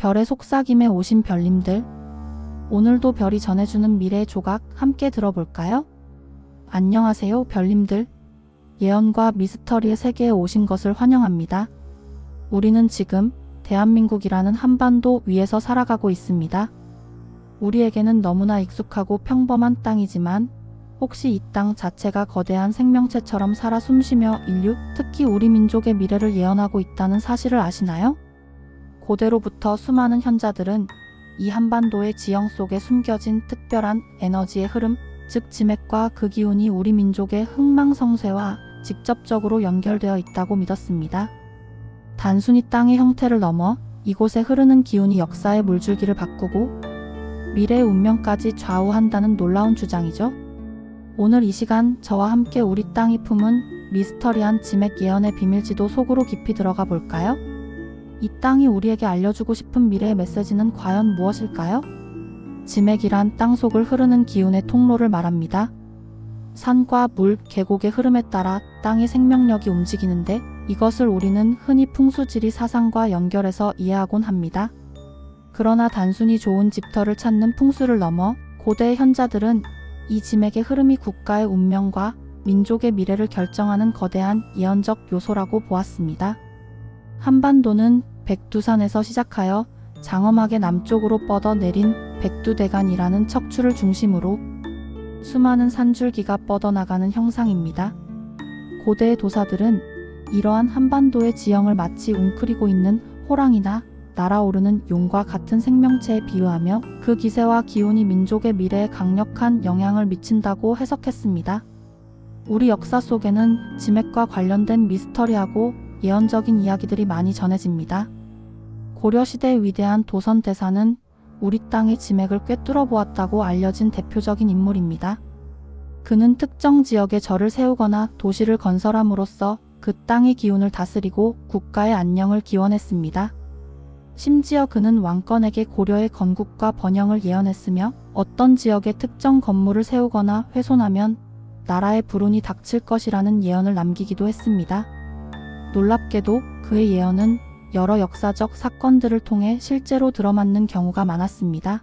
별의 속삭임에 오신 별님들, 오늘도 별이 전해주는 미래의 조각 함께 들어볼까요? 안녕하세요 별님들, 예언과 미스터리의 세계에 오신 것을 환영합니다. 우리는 지금 대한민국이라는 한반도 위에서 살아가고 있습니다. 우리에게는 너무나 익숙하고 평범한 땅이지만 혹시 이 땅 자체가 거대한 생명체처럼 살아 숨쉬며 인류, 특히 우리 민족의 미래를 예언하고 있다는 사실을 아시나요? 고대로부터 수많은 현자들은 이 한반도의 지형 속에 숨겨진 특별한 에너지의 흐름, 즉 지맥과 그 기운이 우리 민족의 흥망성쇠와 직접적으로 연결되어 있다고 믿었습니다. 단순히 땅의 형태를 넘어 이곳에 흐르는 기운이 역사의 물줄기를 바꾸고 미래의 운명까지 좌우한다는 놀라운 주장이죠. 오늘 이 시간 저와 함께 우리 땅이 품은 미스터리한 지맥 예언의 비밀지도 속으로 깊이 들어가 볼까요? 이 땅이 우리에게 알려주고 싶은 미래의 메시지는 과연 무엇일까요? 지맥이란 땅속을 흐르는 기운의 통로를 말합니다. 산과 물, 계곡의 흐름에 따라 땅의 생명력이 움직이는데 이것을 우리는 흔히 풍수지리 사상과 연결해서 이해하곤 합니다. 그러나 단순히 좋은 집터를 찾는 풍수를 넘어 고대의 현자들은 이 지맥의 흐름이 국가의 운명과 민족의 미래를 결정하는 거대한 예언적 요소라고 보았습니다. 한반도는 백두산에서 시작하여 장엄하게 남쪽으로 뻗어내린 백두대간이라는 척추를 중심으로 수많은 산줄기가 뻗어나가는 형상입니다. 고대의 도사들은 이러한 한반도의 지형을 마치 웅크리고 있는 호랑이나 날아오르는 용과 같은 생명체에 비유하며 그 기세와 기운이 민족의 미래에 강력한 영향을 미친다고 해석했습니다. 우리 역사 속에는 지맥과 관련된 미스터리하고 예언적인 이야기들이 많이 전해집니다. 고려시대의 위대한 도선대사는 우리 땅의 지맥을 꿰뚫어 보았다고 알려진 대표적인 인물입니다. 그는 특정 지역에 절을 세우거나 도시를 건설함으로써 그 땅의 기운을 다스리고 국가의 안녕을 기원했습니다. 심지어 그는 왕권에게 고려의 건국과 번영을 예언했으며 어떤 지역에 특정 건물을 세우거나 훼손하면 나라의 불운이 닥칠 것이라는 예언을 남기기도 했습니다. 놀랍게도 그의 예언은 여러 역사적 사건들을 통해 실제로 들어맞는 경우가 많았습니다.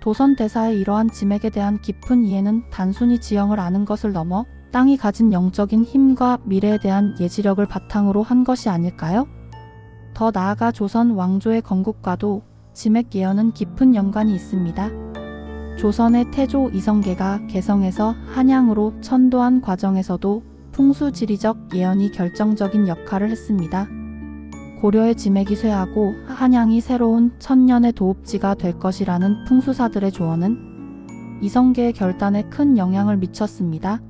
도선대사의 이러한 지맥에 대한 깊은 이해는 단순히 지형을 아는 것을 넘어 땅이 가진 영적인 힘과 미래에 대한 예지력을 바탕으로 한 것이 아닐까요? 더 나아가 조선 왕조의 건국과도 지맥 예언은 깊은 연관이 있습니다. 조선의 태조 이성계가 개성에서 한양으로 천도한 과정에서도 풍수지리적 예언이 결정적인 역할을 했습니다. 고려의 지맥이 쇠하고 한양이 새로운 천년의 도읍지가 될 것이라는 풍수사들의 조언은 이성계의 결단에 큰 영향을 미쳤습니다.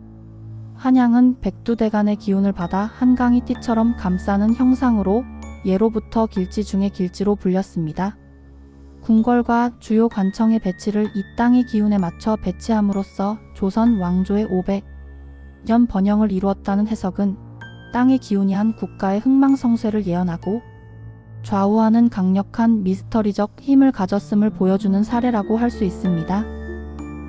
한양은 백두대간의 기운을 받아 한강이 띠처럼 감싸는 형상으로 예로부터 길지 중의 길지로 불렸습니다. 궁궐과 주요 관청의 배치를 이 땅의 기운에 맞춰 배치함으로써 조선 왕조의 500년 번영을 이루었다는 해석은 땅의 기운이 한 국가의 흥망성쇠를 예언하고 좌우하는 강력한 미스터리적 힘을 가졌음을 보여주는 사례라고 할 수 있습니다.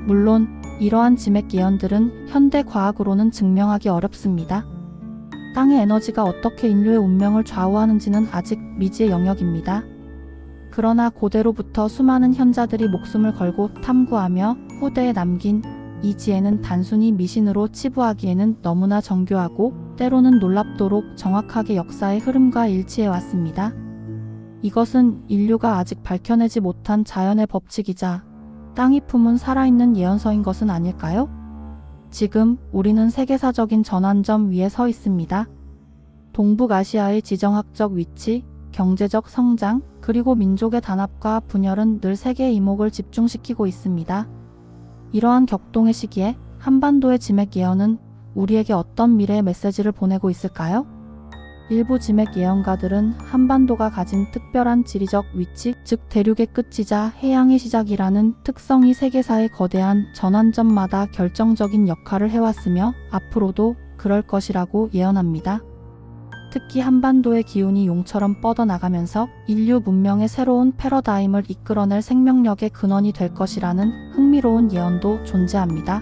물론 이러한 지맥 예언들은 현대 과학으로는 증명하기 어렵습니다. 땅의 에너지가 어떻게 인류의 운명을 좌우하는지는 아직 미지의 영역입니다. 그러나 고대로부터 수많은 현자들이 목숨을 걸고 탐구하며 후대에 남긴 이 지혜는 단순히 미신으로 치부하기에는 너무나 정교하고 때로는 놀랍도록 정확하게 역사의 흐름과 일치해 왔습니다. 이것은 인류가 아직 밝혀내지 못한 자연의 법칙이자 땅이 품은 살아있는 예언서인 것은 아닐까요? 지금 우리는 세계사적인 전환점 위에 서 있습니다. 동북아시아의 지정학적 위치, 경제적 성장, 그리고 민족의 단합과 분열은 늘 세계의 이목을 집중시키고 있습니다. 이러한 격동의 시기에 한반도의 지맥 예언은 우리에게 어떤 미래의 메시지를 보내고 있을까요? 일부 지맥 예언가들은 한반도가 가진 특별한 지리적 위치, 즉 대륙의 끝이자 해양의 시작이라는 특성이 세계사의 거대한 전환점마다 결정적인 역할을 해왔으며 앞으로도 그럴 것이라고 예언합니다. 특히 한반도의 기운이 용처럼 뻗어나가면서 인류 문명의 새로운 패러다임을 이끌어낼 생명력의 근원이 될 것이라는 흥미로운 예언도 존재합니다.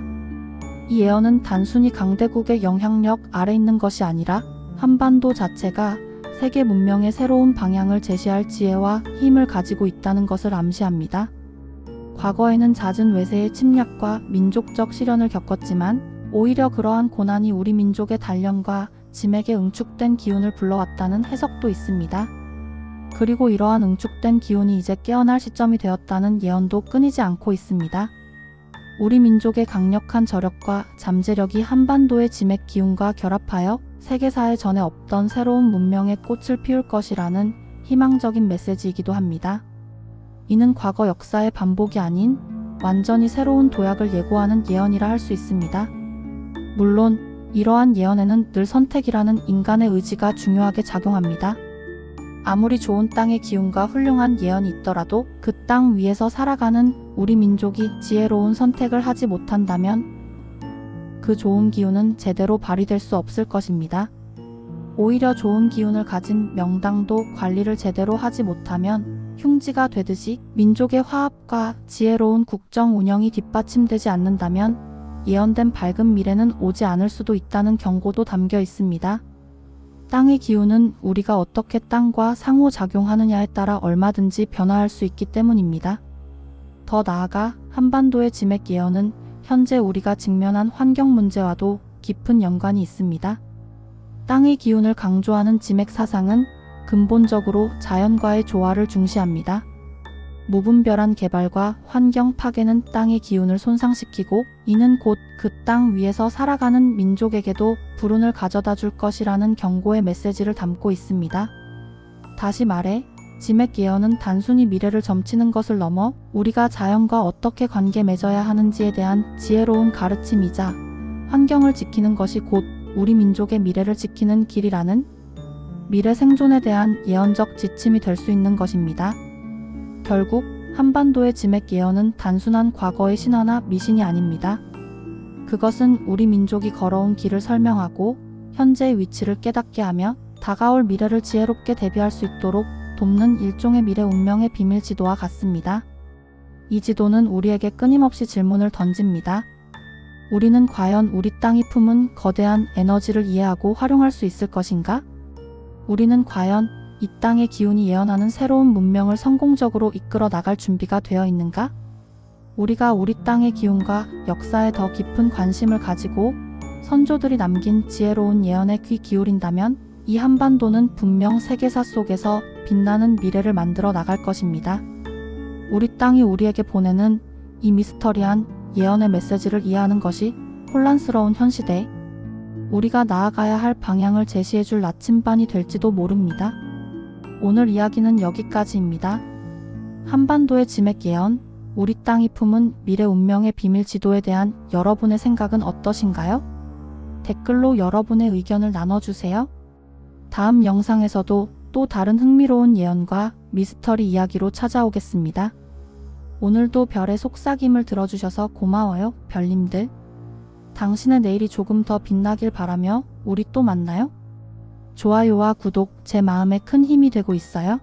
이 예언은 단순히 강대국의 영향력 아래 있는 것이 아니라 한반도 자체가 세계 문명의 새로운 방향을 제시할 지혜와 힘을 가지고 있다는 것을 암시합니다. 과거에는 잦은 외세의 침략과 민족적 시련을 겪었지만 오히려 그러한 고난이 우리 민족의 단련과 짐에게 응축된 기운을 불러왔다는 해석도 있습니다. 그리고 이러한 응축된 기운이 이제 깨어날 시점이 되었다는 예언도 끊이지 않고 있습니다. 우리 민족의 강력한 저력과 잠재력이 한반도의 지맥 기운과 결합하여 세계사에 전에 없던 새로운 문명의 꽃을 피울 것이라는 희망적인 메시지이기도 합니다. 이는 과거 역사의 반복이 아닌 완전히 새로운 도약을 예고하는 예언이라 할 수 있습니다. 물론 이러한 예언에는 늘 선택이라는 인간의 의지가 중요하게 작용합니다. 아무리 좋은 땅의 기운과 훌륭한 예언이 있더라도 그 땅 위에서 살아가는 우리 민족이 지혜로운 선택을 하지 못한다면 그 좋은 기운은 제대로 발휘될 수 없을 것입니다. 오히려 좋은 기운을 가진 명당도 관리를 제대로 하지 못하면 흉지가 되듯이 민족의 화합과 지혜로운 국정 운영이 뒷받침되지 않는다면 예언된 밝은 미래는 오지 않을 수도 있다는 경고도 담겨 있습니다. 땅의 기운은 우리가 어떻게 땅과 상호작용하느냐에 따라 얼마든지 변화할 수 있기 때문입니다. 더 나아가 한반도의 지맥 예언은 현재 우리가 직면한 환경 문제와도 깊은 연관이 있습니다. 땅의 기운을 강조하는 지맥 사상은 근본적으로 자연과의 조화를 중시합니다. 무분별한 개발과 환경 파괴는 땅의 기운을 손상시키고 이는 곧 그 땅 위에서 살아가는 민족에게도 불운을 가져다 줄 것이라는 경고의 메시지를 담고 있습니다. 다시 말해 지맥 예언은 단순히 미래를 점치는 것을 넘어 우리가 자연과 어떻게 관계 맺어야 하는지에 대한 지혜로운 가르침이자 환경을 지키는 것이 곧 우리 민족의 미래를 지키는 길이라는 미래 생존에 대한 예언적 지침이 될 수 있는 것입니다. 결국 한반도의 지맥 예언은 단순한 과거의 신화나 미신이 아닙니다. 그것은 우리 민족이 걸어온 길을 설명하고 현재의 위치를 깨닫게 하며 다가올 미래를 지혜롭게 대비할 수 있도록 돕는 일종의 미래 운명의 비밀 지도와 같습니다. 이 지도는 우리에게 끊임없이 질문을 던집니다. 우리는 과연 우리 땅이 품은 거대한 에너지를 이해하고 활용할 수 있을 것인가? 우리는 과연 이 땅의 기운이 예언하는 새로운 문명을 성공적으로 이끌어 나갈 준비가 되어 있는가? 우리가 우리 땅의 기운과 역사에 더 깊은 관심을 가지고 선조들이 남긴 지혜로운 예언에 귀 기울인다면 이 한반도는 분명 세계사 속에서 빛나는 미래를 만들어 나갈 것입니다. 우리 땅이 우리에게 보내는 이 미스터리한 예언의 메시지를 이해하는 것이 혼란스러운 현 시대에 우리가 나아가야 할 방향을 제시해줄 나침반이 될지도 모릅니다. 오늘 이야기는 여기까지입니다. 한반도의 지맥 예언, 우리 땅이 품은 미래 운명의 비밀 지도에 대한 여러분의 생각은 어떠신가요? 댓글로 여러분의 의견을 나눠주세요. 다음 영상에서도 또 다른 흥미로운 예언과 미스터리 이야기로 찾아오겠습니다. 오늘도 별의 속삭임을 들어주셔서 고마워요, 별님들. 당신의 내일이 조금 더 빛나길 바라며 우리 또 만나요? 좋아요와 구독 제 마음에 큰 힘이 되고 있어요.